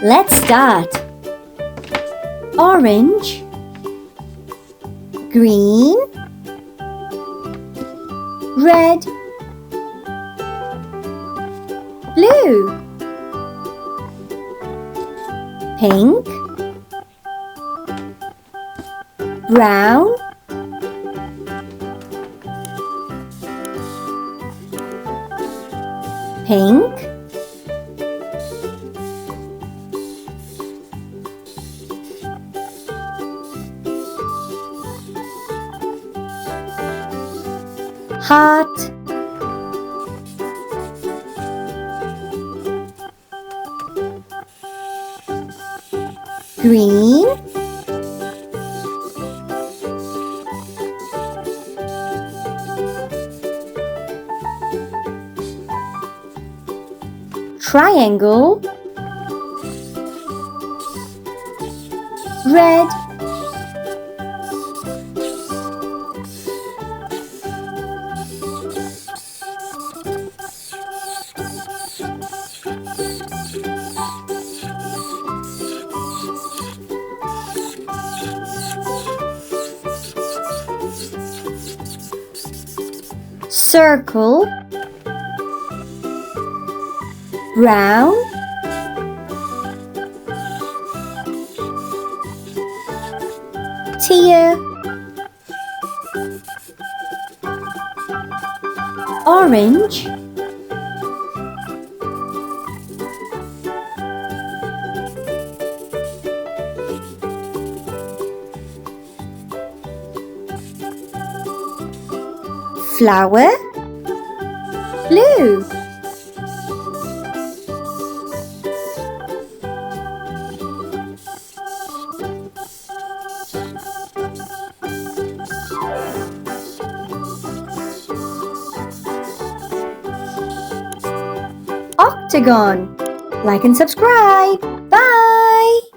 Let's start. Orange, green, red, blue, pink, brown, pink, heart, green, triangle, red, circle, brown, tear, orange, flower, blue, octagon. Like and subscribe. Bye!